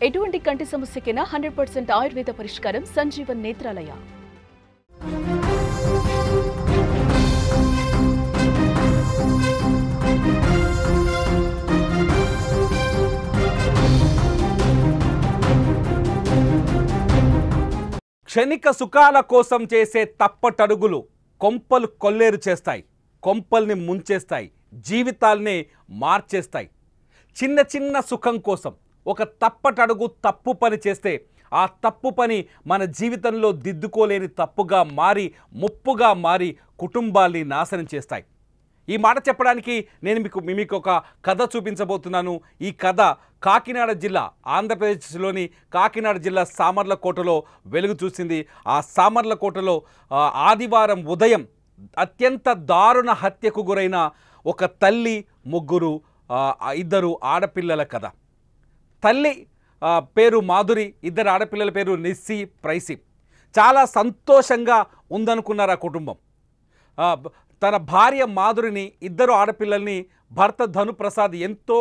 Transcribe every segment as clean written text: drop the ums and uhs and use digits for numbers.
ఎటువంటి కంటి సమస్యకైనా 100% ఆయుర్వేద పరిష్కారం సంజీవన్ నేత్రాలయ. క్షణిక సుఖాల కోసం చేసే తప్పటడుగులు కొంపలు కొల్లేరు చేస్తాయి, కొంపల్ని ముంచేస్తాయి, జీవితాల్ని మార్చేస్తాయి. చిన్న చిన్న సుఖం కోసం ఒక తప్పటడుగు తప్పు పని చేస్తే ఆ తప్పు పని మన జీవితంలో దిద్దుకోలేని తప్పుగా మారి ముప్పుగా మారి కుటుంబాల్ని నాశనం చేస్తాయి. ఈ మాట చెప్పడానికి నేను మీకు ఒక కథ చూపించబోతున్నాను. ఈ కథ కాకినాడ జిల్లా, ఆంధ్రప్రదేశ్లోని కాకినాడ జిల్లా సామర్లకోటలో వెలుగు చూసింది. ఆ సామర్లకోటలో ఆదివారం ఉదయం అత్యంత దారుణ హత్యకు గురైన ఒక తల్లి, ఇద్దరు ఆడపిల్లల కథ. తల్లి పేరు మాధురి, ఇద్దరు ఆడపిల్లల పేరు నిస్సి, ప్రైసి. చాలా సంతోషంగా ఉందనుకున్నారు ఆ కుటుంబం. తన భార్య మాధురిని, ఇద్దరు ఆడపిల్లల్ని భర్త ధనుప్రసాద్ ఎంతో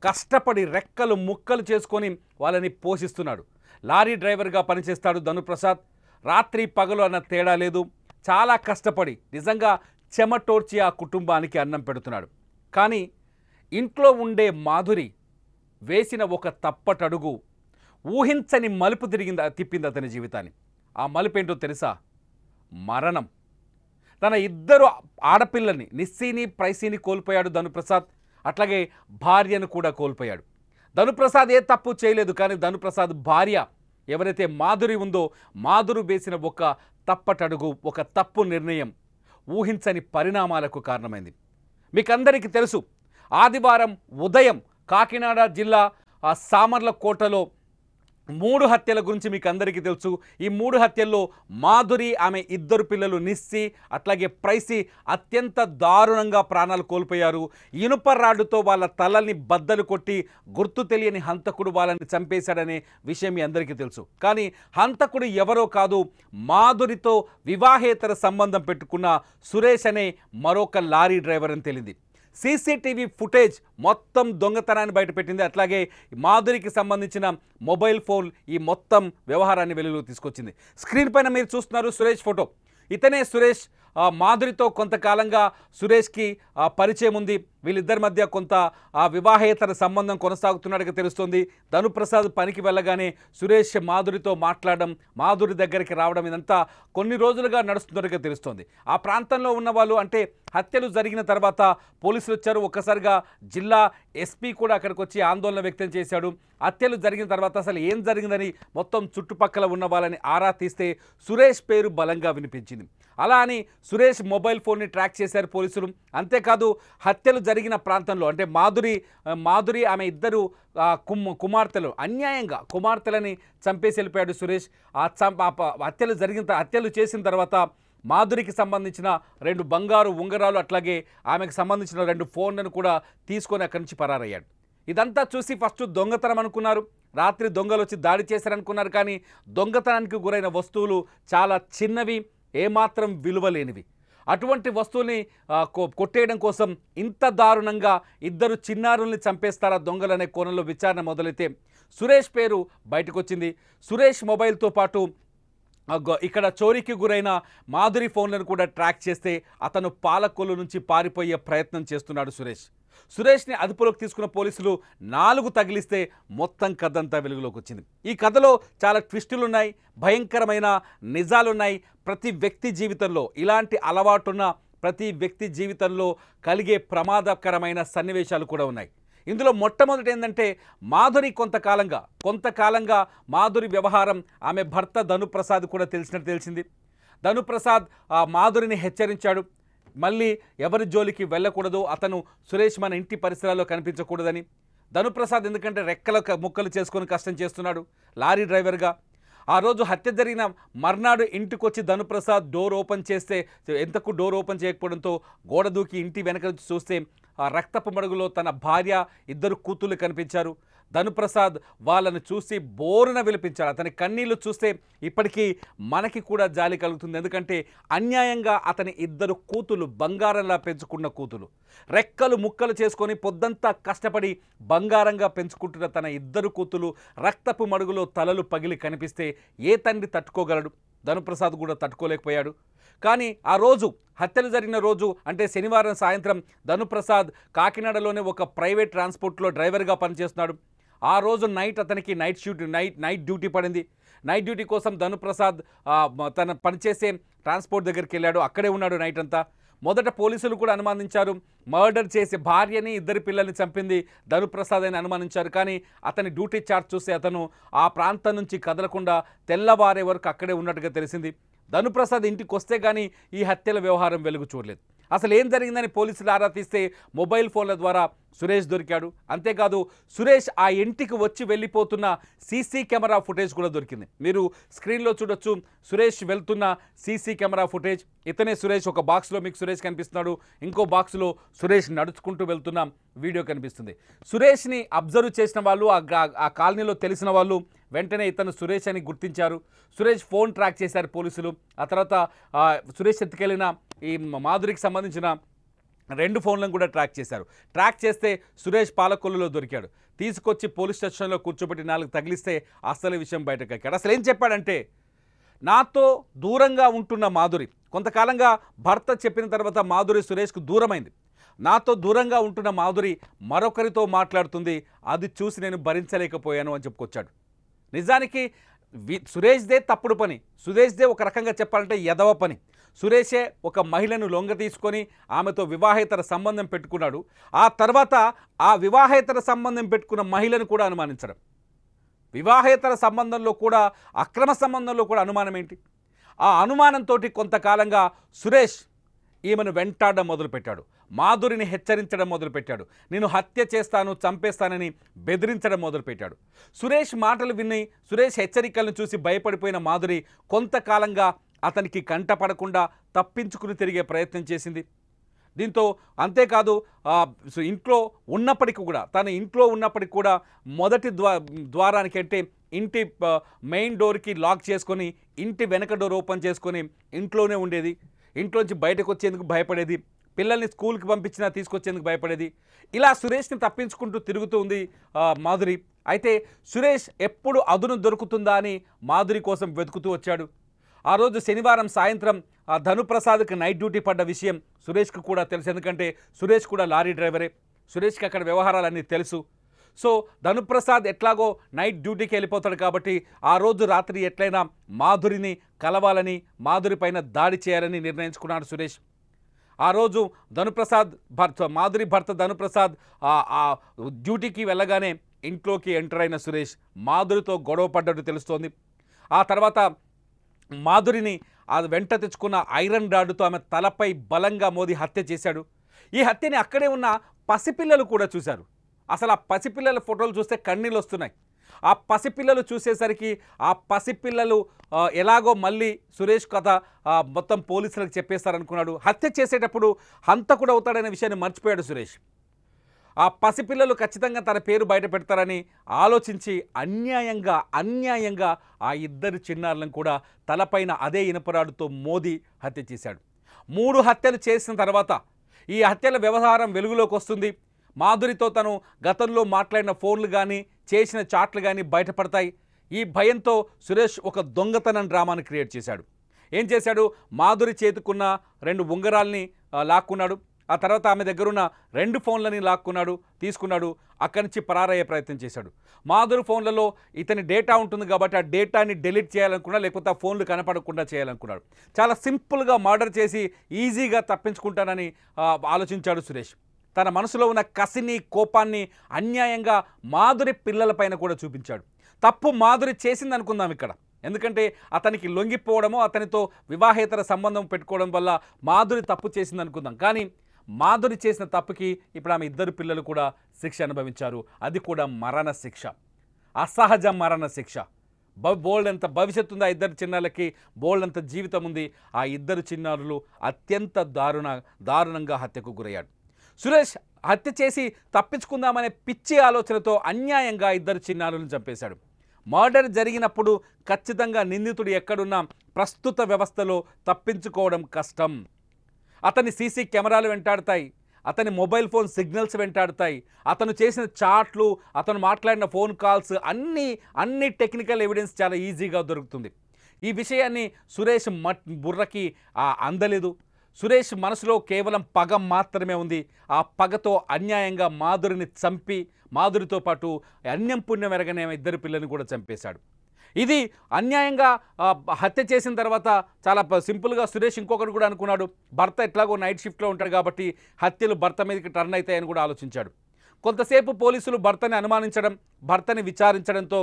కష్టపడి రెక్కలు ముక్కలు చేసుకొని వాళ్ళని పోషిస్తున్నాడు. లారీ డ్రైవర్గా పనిచేస్తాడు ధనుప్రసాద్. రాత్రి పగలు అన్న తేడా లేదు, చాలా కష్టపడి నిజంగా చెమటోర్చి ఆ కుటుంబానికి అన్నం పెడుతున్నాడు. కానీ ఇంట్లో ఉండే మాధురి వేసిన ఒక తప్పటడుగు ఊహించని మలుపు తిప్పింది అతని జీవితాన్ని. ఆ మలుపు ఏంటో తెలుసా? మరణం. తన ఇద్దరు ఆడపిల్లల్ని నిస్సిని, ప్రైసిని కోల్పోయాడు ధనుప్రసాద్. అట్లాగే భార్యను కూడా కోల్పోయాడు. ధనుప్రసాద్ ఏ తప్పు చేయలేదు, కానీ ధనుప్రసాద్ భార్య ఎవరైతే మాధురి ఉందో, మాధురి వేసిన ఒక తప్పటడుగు, ఒక తప్పు నిర్ణయం ఊహించని పరిణామాలకు కారణమైంది. మీకందరికీ తెలుసు, ఆదివారం ఉదయం కాకినాడ జిల్లా సామర్లకోటలో 3 హత్యల గురించి మీకు అందరికీ తెలుసు. ఈ 3 హత్యల్లో మాధురి, ఆమె ఇద్దరు పిల్లలు నిస్సి, అట్లాగే ప్రైసి అత్యంత దారుణంగా ప్రాణాలు కోల్పోయారు. ఇనుప రాడ్డుతో వాళ్ళ తలల్ని బద్దలు కొట్టి గుర్తు తెలియని హంతకుడు వాళ్ళని చంపేశాడనే విషయం మీ అందరికీ తెలుసు. కానీ హంతకుడు ఎవరో కాదు, మాధురితో వివాహేతర సంబంధం పెట్టుకున్న సురేష్ అనే మరొక లారీ డ్రైవర్ అని తెలిసింది. సీసీటీవీ ఫుటేజ్ మొత్తం దొంగతనాన్ని బయటపెట్టింది. అట్లాగే మాధురికి సంబంధించిన మొబైల్ ఫోన్ ఈ మొత్తం వ్యవహారాన్ని వెలుగులోకి తీసుకొచ్చింది. స్క్రీన్ పైన మీరు చూస్తున్నారు సురేష్ ఫోటో. ఇతనే సురేష్. మాధురితో కొంతకాలంగా సురేష్కి పరిచయం ఉంది. వీళ్ళిద్దరి మధ్య కొంత వివాహేతర సంబంధం కొనసాగుతున్నట్టుగా తెలుస్తుంది. ధనుప్రసాద్ పనికి వెళ్ళగానే సురేష్ మాధురితో మాట్లాడడం, మాధురి దగ్గరికి రావడం, ఇదంతా కొన్ని రోజులుగా నడుస్తున్నట్టుగా తెలుస్తోంది. ఆ ప్రాంతంలో ఉన్న వాళ్ళు, అంటే హత్యలు జరిగిన తర్వాత పోలీసులు వచ్చారు. ఒక్కసారిగా జిల్లా ఎస్పీ కూడా అక్కడికి వచ్చి ఆందోళన వ్యక్తం చేశాడు. హత్యలు జరిగిన తర్వాత అసలు ఏం జరిగిందని మొత్తం చుట్టుపక్కల ఉన్న వాళ్ళని ఆరా తీస్తే సురేష్ పేరు బలంగా వినిపించింది. అలా అని సురేష్ మొబైల్ ఫోన్ని ట్రాక్ చేశారు పోలీసులు. అంతేకాదు హత్యలు జరిగిన ప్రాంతంలో, అంటే మాధురి ఆమె ఇద్దరు కుమార్తెలు అన్యాయంగా కుమార్తెలని చంపేసి వెళ్ళిపోయాడు సురేష్. హత్యలు చేసిన తర్వాత మాధురికి సంబంధించిన 2 బంగారు ఉంగరాలు, అట్లాగే ఆమెకు సంబంధించిన 2 ఫోన్లను కూడా తీసుకొని అక్కడి నుంచి పరారయ్యాడు. ఇదంతా చూసి ఫస్ట్ దొంగతనం అనుకున్నారు. రాత్రి దొంగలు వచ్చి దాడి చేశారనుకున్నారు. కానీ దొంగతనానికి గురైన వస్తువులు చాలా చిన్నవి, ఏమాత్రం విలువలేనివి. అటువంటి వస్తువుల్ని కొట్టేయడం కోసం ఇంత దారుణంగా ఇద్దరు చిన్నారుల్ని చంపేస్తారా దొంగలనే కోణంలో విచారణ మొదలైతే సురేష్ పేరు బయటకు వచ్చింది. సురేష్ మొబైల్తో పాటు ఇక్కడ చోరీకి గురైన మాధురి ఫోన్లను కూడా ట్రాక్ చేస్తే అతను పాలకొల్లు నుంచి పారిపోయే ప్రయత్నం చేస్తున్నాడు సురేష్ని అదుపులోకి తీసుకున్న పోలీసులు 4 తగిలిస్తే మొత్తం కథ అంతా వెలుగులోకి వచ్చింది. ఈ కథలో చాలా ట్విస్టులు ఉన్నాయి, భయంకరమైన నిజాలున్నాయి. ప్రతి వ్యక్తి జీవితంలో ఇలాంటి అలవాటున్న ప్రతి వ్యక్తి జీవితంలో కలిగే ప్రమాదకరమైన సన్నివేశాలు కూడా ఉన్నాయి. ఇందులో మొట్టమొదటి ఏంటంటే మాధురి కొంతకాలంగా మాధురి వ్యవహారం ఆమె భర్త ధనుప్రసాద్ కూడా తెలిసింది. ధనుప్రసాద్ మాధురిని హెచ్చరించాడు, మళ్ళీ ఎవరి జోలికి వెళ్ళకూడదు, అతను సురేష్ మన ఇంటి పరిసరాల్లో కనిపించకూడదని. ధనుప్రసాద్ ఎందుకంటే రెక్కల ముక్కలు చేసుకొని కష్టం చేస్తున్నాడు లారీ డ్రైవర్గా. ఆ రోజు హత్య జరిగిన మర్నాడు ఇంటికి వచ్చి ధనుప్రసాద్ డోర్ ఓపెన్ చేస్తే, ఎంతకు డోర్ ఓపెన్ చేయకపోవడంతో గోడ దూకి ఇంటి వెనక చూస్తే ఆ రక్తపు మడుగులో తన భార్య, 2 కూతుళ్ళు కనిపించారు. ధనుప్రసాద్ వాళ్ళని చూసి బోరున విలిపించాడు. అతని కన్నీళ్లు చూస్తే ఇప్పటికీ మనకి కూడా జాలి కలుగుతుంది. ఎందుకంటే అన్యాయంగా అతని ఇద్దరు కూతులు, బంగారంలా పెంచుకున్న కూతులు, రెక్కలు ముక్కలు చేసుకొని పొద్దంతా కష్టపడి బంగారంగా పెంచుకుంటున్న తన ఇద్దరు కూతులు రక్తపు మడుగులో తలలు పగిలి కనిపిస్తే ఏ తండ్రి తట్టుకోగలడు? ధనుప్రసాద్ కూడా తట్టుకోలేకపోయాడు. కానీ ఆ రోజు హత్యలు జరిగిన రోజు అంటే శనివారం సాయంత్రం ధనుప్రసాద్ కాకినాడలోనే ఒక ప్రైవేట్ ట్రాన్స్పోర్ట్లో డ్రైవర్గా పనిచేస్తున్నాడు. ఆ రోజు నైట్ అతనికి నైట్ డ్యూటీ పడింది. నైట్ డ్యూటీ కోసం ధనుప్రసాద్ తన పనిచేసే ట్రాన్స్పోర్ట్ దగ్గరికి వెళ్ళాడు. అక్కడే ఉన్నాడు నైట్ అంతా. మొదట పోలీసులు కూడా అనుమానించారు, మర్డర్ చేసి భార్యని, ఇద్దరు పిల్లల్ని చంపింది ధనుప్రసాద్ అని అనుమానించారు. కానీ అతని డ్యూటీ చార్ట్ చూస్తే అతను ఆ ప్రాంతం నుంచి కదలకుండా తెల్లవారే వరకు అక్కడే ఉన్నట్టుగా తెలిసింది. ధనుప్రసాద్ ఇంటికి వస్తే కానీ ఈ హత్యల వ్యవహారం వెలుగు చూడలేదు. అసలు ఏం జరిగిందని పోలీసులు ఆరా తీస్తే మొబైల్ ఫోన్ల ద్వారా సురేష్ దొరికాడు. అంతేకాదు సురేష్ ఆ ఇంటికి వచ్చి వెళ్ళిపోతున్న సీసీ కెమెరా ఫుటేజ్ కూడా దొరికింది. మీరు స్క్రీన్లో చూడొచ్చు సురేష్ వెళ్తున్న సీసీ కెమెరా ఫుటేజ్. ఇతనే సురేష్. ఒక బాక్స్లో మీకు సురేష్ కనిపిస్తున్నాడు, ఇంకో బాక్స్లో సురేష్ నడుచుకుంటూ వెళ్తున్న వీడియో కనిపిస్తుంది. సురేష్ని అబ్జర్వ్ చేసిన వాళ్ళు, ఆ కాలనీలో తెలిసిన వాళ్ళు వెంటనే ఇతను సురేష్ అని గుర్తించారు. సురేష్ ఫోన్ ట్రాక్ చేశారు పోలీసులు. ఆ తర్వాత సురేష్ ఎత్తుకెళ్ళిన ఈ మాధురికి సంబంధించిన 2 ఫోన్లను కూడా ట్రాక్ చేశారు. ట్రాక్ చేస్తే సురేష్ పాలకొల్లులో దొరికాడు. తీసుకొచ్చి పోలీస్ స్టేషన్లో కూర్చోబెట్టి 4 తగిలిస్తే అసలు విషయం బయటకు ఎక్కాడు. అసలు ఏం చెప్పాడంటే, నాతో దూరంగా ఉంటున్న మాధురి, కొంతకాలంగా భర్త చెప్పిన తర్వాత మాధురి సురేష్కు దూరమైంది. నాతో దూరంగా ఉంటున్న మాధురి మరొకరితో మాట్లాడుతుంది, అది చూసి నేను భరించలేకపోయాను అని చెప్పుకొచ్చాడు. నిజానికి సురేష్దే తప్పుడు పని, సురేష్దే ఒక రకంగా చెప్పాలంటే ఎదవ పని. సురేషే ఒక మహిళను లొంగ తీసుకొని ఆమెతో వివాహేతర సంబంధం పెట్టుకున్నాడు. ఆ తర్వాత ఆ వివాహేతర సంబంధం పెట్టుకున్న మహిళను కూడా అనుమానించడం, వివాహేతర సంబంధంలో కూడా, అక్రమ సంబంధంలో కూడా అనుమానం ఏంటి? ఆ అనుమానంతో కొంతకాలంగా సురేష్ ఈమెను వెంటాడడం మొదలుపెట్టాడు. మాధురిని హెచ్చరించడం మొదలుపెట్టాడు. నేను హత్య చేస్తాను, చంపేస్తానని బెదిరించడం మొదలుపెట్టాడు. సురేష్ మాటలు విని, సురేష్ హెచ్చరికలను చూసి భయపడిపోయిన మాధురి కొంతకాలంగా అతనికి కంటపడకుండా తప్పించుకుని తిరిగే ప్రయత్నం చేసింది. దీంతో అంతేకాదు ఇంట్లో ఉన్నప్పటికీ కూడా, తన ఇంట్లో ఉన్నప్పటికీ కూడా మొదటి ద్వారానికి అంటే ఇంటి మెయిన్ డోర్కి లాక్ చేసుకొని ఇంటి వెనక డోర్ ఓపెన్ చేసుకొని ఇంట్లోనే ఉండేది. ఇంట్లోంచి బయటకు వచ్చేందుకు భయపడేది. పిల్లల్ని స్కూల్కి పంపించినా తీసుకొచ్చేందుకు భయపడేది. ఇలా సురేష్ని తప్పించుకుంటూ తిరుగుతూ ఉంది మాధురి. అయితే సురేష్ ఎప్పుడు అదును దొరుకుతుందా అని మాధురి కోసం వెతుకుతూ వచ్చాడు. ఆ రోజు శనివారం సాయంత్రం ధనుప్రసాద్కి నైట్ డ్యూటీ పడ్డ విషయం సురేష్కి కూడా తెలుసు. ఎందుకంటే సురేష్ కూడా లారీ డ్రైవరే. సురేష్కి అక్కడ వ్యవహారాలన్నీ తెలుసు. సో ధనుప్రసాద్ ఎట్లాగో నైట్ డ్యూటీకి వెళ్ళిపోతాడు కాబట్టి ఆ రోజు రాత్రి ఎట్లయినా మాధురిని కలవాలని, మాధురి పైన దాడి చేయాలని నిర్ణయించుకున్నాడు సురేష్. ఆ రోజు మాధురి భర్త ధనుప్రసాద్ డ్యూటీకి వెళ్ళగానే ఇంట్లోకి ఎంటర్ అయిన సురేష్ మాధురితో గొడవ పడ్డట్టు తెలుస్తోంది. ఆ తర్వాత మాధురిని వెంట తెచ్చుకున్న ఐరన్ రాడ్డుతో ఆమె తలపై బలంగా మోది హత్య చేశాడు. ఈ హత్యని అక్కడే ఉన్న పసిపిల్లలు కూడా చూశారు. అసలు ఆ పసిపిల్లల ఫోటోలు చూస్తే కన్నీళ్ళు వస్తున్నాయి. ఆ పసిపిల్లలు చూసేసరికి ఆ పసిపిల్లలు ఎలాగో మళ్ళీ సురేష్ కథ మొత్తం పోలీసులకు చెప్పేస్తారనుకున్నాడు. హత్య చేసేటప్పుడు హంతకుడు అవుతాడనే విషయాన్ని మర్చిపోయాడు సురేష్. ఆ పసిపిల్లలు ఖచ్చితంగా తన పేరు బయట పెడతారని ఆలోచించి అన్యాయంగా ఆ ఇద్దరు చిన్నారులను కూడా తలపైన అదే ఇనపరాడుతో మోది హత్య చేశాడు. 3 హత్యలు చేసిన తర్వాత ఈ హత్యల వ్యవహారం వెలుగులోకి వస్తుంది. మాధురితో తను గతంలో మాట్లాడిన ఫోన్లు కానీ, చేసిన చాట్లు కానీ బయటపడతాయి. ఈ భయంతో సురేష్ ఒక దొంగతనం డ్రామాను క్రియేట్ చేశాడు. ఏం చేశాడు? మాధురి చేతుకున్న 2 ఉంగరాల్ని లాక్కున్నాడు. ఆ తర్వాత ఆమె దగ్గరున్న 2 ఫోన్లని తీసుకున్నాడు. అక్కడి నుంచి పరారయ్యే ప్రయత్నం చేశాడు. మాధురి ఫోన్లలో ఇతని డేటా ఉంటుంది కాబట్టి ఆ డేటాని డిలీట్ చేయాలనుకున్నాడు, లేకపోతే ఆ ఫోన్లు కనపడకుండా చేయాలనుకున్నాడు. చాలా సింపుల్గా మర్డర్ చేసి ఈజీగా తప్పించుకుంటానని ఆలోచించాడు సురేష్. తన మనసులో ఉన్న కసిని, కోపాన్ని అన్యాయంగా మాధురి పిల్లలపైన కూడా చూపించాడు. తప్పు మాధురి చేసింది అనుకుందాం ఇక్కడ. ఎందుకంటే అతనికి లొంగిపోవడమో, అతనితో వివాహేతర సంబంధం పెట్టుకోవడం వల్ల మాధురి తప్పు చేసింది అనుకుందాం. కానీ మాధురి చేసిన తప్పుకి ఇప్పుడు ఆమె ఇద్దరు పిల్లలు కూడా శిక్ష అనుభవించారు. అది కూడా మరణ శిక్ష, అసహజ మరణ శిక్ష. బోల్డ్ అంత భవిష్యత్తు ఉంది ఆ ఇద్దరు చిన్నారులకి, బోల్డ్ అంత జీవితం ఉంది. ఆ ఇద్దరు చిన్నారులు అత్యంత దారుణంగా హత్యకు గురయ్యాడు. సురేష్ హత్య చేసి తప్పించుకుందామనే పిచ్చి ఆలోచనతో అన్యాయంగా ఇద్దరు చిన్నారులను చంపేశాడు. మర్డర్ జరిగినప్పుడు ఖచ్చితంగా నిందితుడు ఎక్కడున్నా ప్రస్తుత వ్యవస్థలో తప్పించుకోవడం కష్టం. అతని సీసీ కెమెరాలు వెంటాడుతాయి, అతని మొబైల్ ఫోన్ సిగ్నల్స్ వెంటాడుతాయి, అతను చేసిన చాట్లు, అతను మాట్లాడిన ఫోన్ కాల్స్ అన్ని టెక్నికల్ ఎవిడెన్స్ చాలా ఈజీగా దొరుకుతుంది. ఈ విషయాన్ని సురేష్ బుర్రకి అందలేదు. సురేష్ మనసులో కేవలం పగ మాత్రమే ఉంది. ఆ పగతో అన్యాయంగా మాధురిని చంపి మాధురితో పాటు అన్యం పుణ్యం ఎరగనే ఇద్దరు పిల్లల్ని కూడా చంపేశాడు. ఇది అన్యాయంగా హత్య చేసిన తర్వాత చాలా సింపుల్గా సురేష్ ఇంకొకటి కూడా అనుకున్నాడు, భర్త ఎట్లాగో నైట్ షిఫ్ట్లో ఉంటాడు కాబట్టి హత్యలు భర్త మీదకి టర్న్ అవుతాయని కూడా ఆలోచించాడు. కొంతసేపు పోలీసులు భర్తని అనుమానించడం, భర్తని విచారించడంతో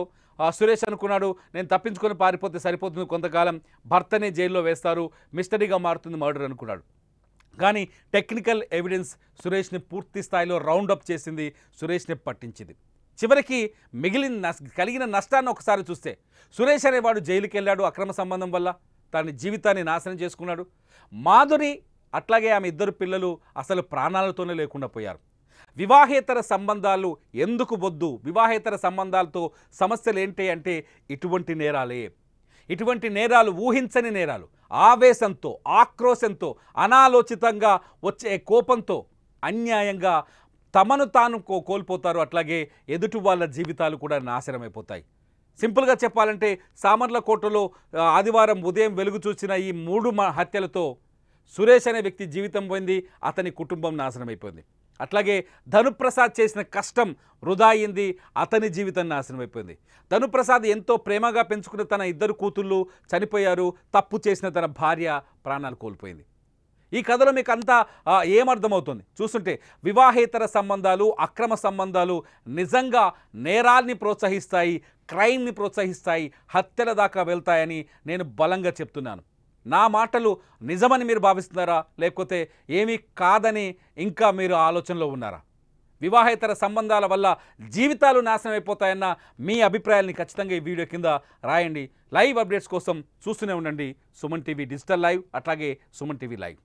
సురేష్ అనుకున్నాడు, నేను తప్పించుకొని పారిపోతే సరిపోతుంది, కొంతకాలం భర్తనే జైల్లో వేస్తారు, మిస్టరీగా మారుతుంది మర్డర్ అనుకున్నాడు. కానీ టెక్నికల్ ఎవిడెన్స్ సురేష్ని పూర్తి స్థాయిలో రౌండప్ చేసింది, సురేష్ని పట్టించింది. చివరికి కలిగిన నష్టాన్ని ఒకసారి చూస్తే సురేష్ అనేవాడు జైలుకి వెళ్ళాడు అక్రమ సంబంధం వల్ల, తన జీవితాన్ని నాశనం చేసుకున్నాడు. మాధురి అట్లాగే ఆమె ఇద్దరు పిల్లలు అసలు ప్రాణాలతోనే లేకుండా పోయారు. వివాహేతర సంబంధాలు ఎందుకు వద్దు, వివాహేతర సంబంధాలతో సమస్యలు ఏంటి అంటే ఇటువంటి నేరాలే. ఇటువంటి నేరాలు ఊహించని నేరాలు, ఆవేశంతో, ఆక్రోశంతో, అనాలోచితంగా వచ్చే కోపంతో అన్యాయంగా తమను తాను కోల్పోతారు. అట్లాగే ఎదుటి వాళ్ళ జీవితాలు కూడా నాశనమైపోతాయి. సింపుల్గా చెప్పాలంటే సామర్లకోటలో ఆదివారం ఉదయం వెలుగు చూసిన ఈ 3 హత్యలతో సురేష్ అనే వ్యక్తి జీవితం పోయింది, అతని కుటుంబం నాశనమైపోయింది. అట్లాగే ధనుప్రసాద్ చేసిన కష్టం వృధా అయింది, అతని జీవితం నాశనం అయిపోయింది. ధనుప్రసాద్ ఎంతో ప్రేమగా పెంచుకున్న తన ఇద్దరు కూతుళ్ళు చనిపోయారు, తప్పు చేసిన తన భార్య ప్రాణాలు కోల్పోయింది. ఈ కథలో మీకు అంతా ఏమర్థమవుతుంది చూస్తుంటే, వివాహేతర సంబంధాలు, అక్రమ సంబంధాలు నిజంగా నేరాల్ని ప్రోత్సహిస్తాయి, క్రైమ్ని ప్రోత్సహిస్తాయి, హత్యల దాకా వెళ్తాయని నేను బలంగా చెప్తున్నాను. నా మాటలు నిజమని మీరు భావిస్తున్నారా, లేకపోతే ఏమీ కాదని ఇంకా మీరు ఆలోచనలో ఉన్నారా? వివాహేతర సంబంధాల వల్ల జీవితాలు నాశనం అయిపోతాయన్న మీ అభిప్రాయాల్ని ఖచ్చితంగా ఈ వీడియో కింద రాయండి. లైవ్ అప్డేట్స్ కోసం చూస్తూనే ఉండండి సుమన్ టీవీ డిజిటల్ లైవ్, అట్లాగే సుమన్ టీవీ లైవ్.